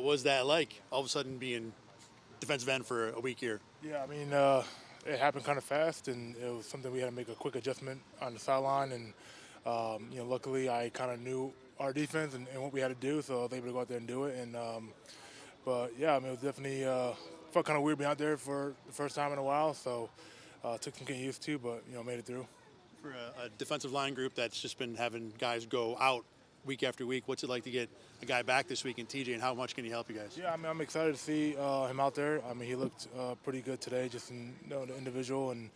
What was that like, all of a sudden being defensive end for a week here? Yeah, I mean, it happened kind of fast, and it was something we had to make a quick adjustment on the sideline. And luckily, I kind of knew our defense and what we had to do, so I was able to go out there and do it. And but yeah, I mean, it was definitely felt kind of weird being out there for the first time in a while. So took some getting used to, but made it through. For a defensive line group that's just been having guys go out week after week, what's it like to get a guy back this week in TJ, and how much can he help you guys? Yeah, I mean, I'm excited to see him out there. I mean, he looked pretty good today, just in the individual and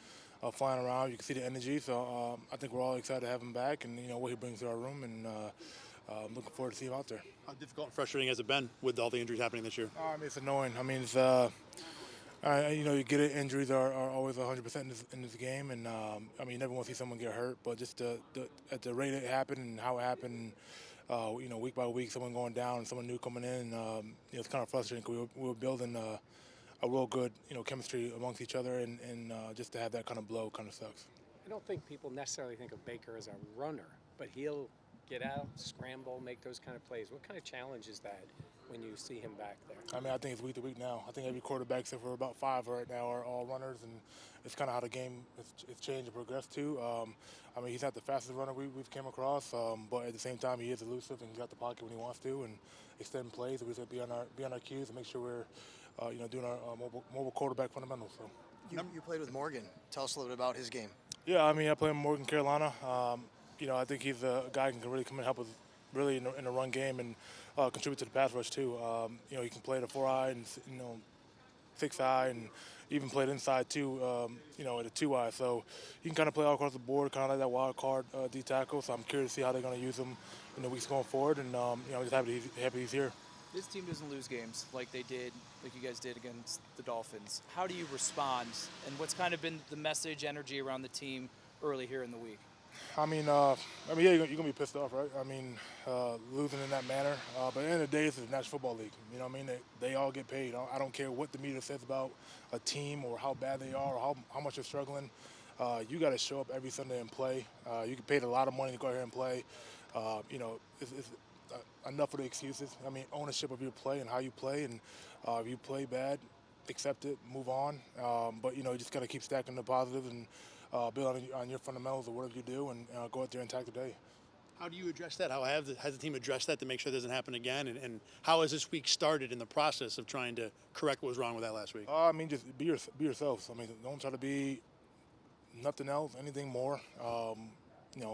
flying around. You can see the energy, so I think we're all excited to have him back, and what he brings to our room, and I'm looking forward to see him out there. How difficult and frustrating has it been with all the injuries happening this year? I mean, it's annoying. I mean, it's you get it. Injuries are always 100% in this game, and I mean, you never want to see someone get hurt. But just at the rate it happened and how it happened, week by week, someone going down and someone new coming in, it's kind of frustrating because we were building a real good chemistry amongst each other, and just to have that kind of blow kind of sucks. I don't think people necessarily think of Baker as a runner, but he'll get out, scramble, make those kind of plays. What kind of challenge is that when you see him back there? I mean, I think it's week to week now. I think every quarterback, except for about 5 right now, are all runners, and it's kind of how the game it's changed and progressed to. I mean, he's not the fastest runner we've came across, but at the same time, he is elusive and he's got the pocket when he wants to, and extend plays. We just be on our cues and make sure we're doing our mobile quarterback fundamentals. So. You played with Morgan. Tell us a little bit about his game. Yeah, I mean, I play in Morgan, Carolina. I think he's a guy who can really come and help us really in the run game and contribute to the pass rush too. He can play the 4-eye and 6-eye, and even played inside too. At a 2-eye, so he can kind of play all across the board, kind of like that wild card D tackle. So I'm curious to see how they're going to use him in the weeks going forward, and I'm just happy he's here. This team doesn't lose games like you guys did against the Dolphins. How do you respond, and what's kind of been the message, energy around the team early here in the week? Yeah, you're gonna be pissed off, right? I mean, losing in that manner. But at the end of the day, it's the National Football League. You know what I mean? They all get paid. I don't care what the media says about a team or how bad they are or how much they're struggling. You got to show up every Sunday and play. You get paid a lot of money to go out here and play. It's enough of the excuses. I mean, ownership of your play and how you play, and if you play bad, accept it, move on. But you just got to keep stacking the positives and build on your fundamentals or whatever you do, and go out there and attack the day. How do you address that? How has the team addressed that to make sure it doesn't happen again? And how has this week started in the process of trying to correct what was wrong with that last week? I mean, just be yourselves. I mean, don't try to be nothing else, anything more.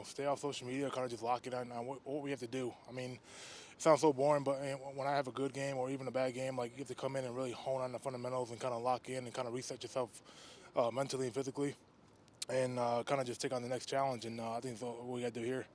Stay off social media, kind of just lock it on what we have to do. I mean, it sounds so boring, but when I have a good game or even a bad game, like, you have to come in and really hone on the fundamentals and kind of lock in and kind of reset yourself mentally and physically, and kind of just take on the next challenge. And I think that's what we got to do here.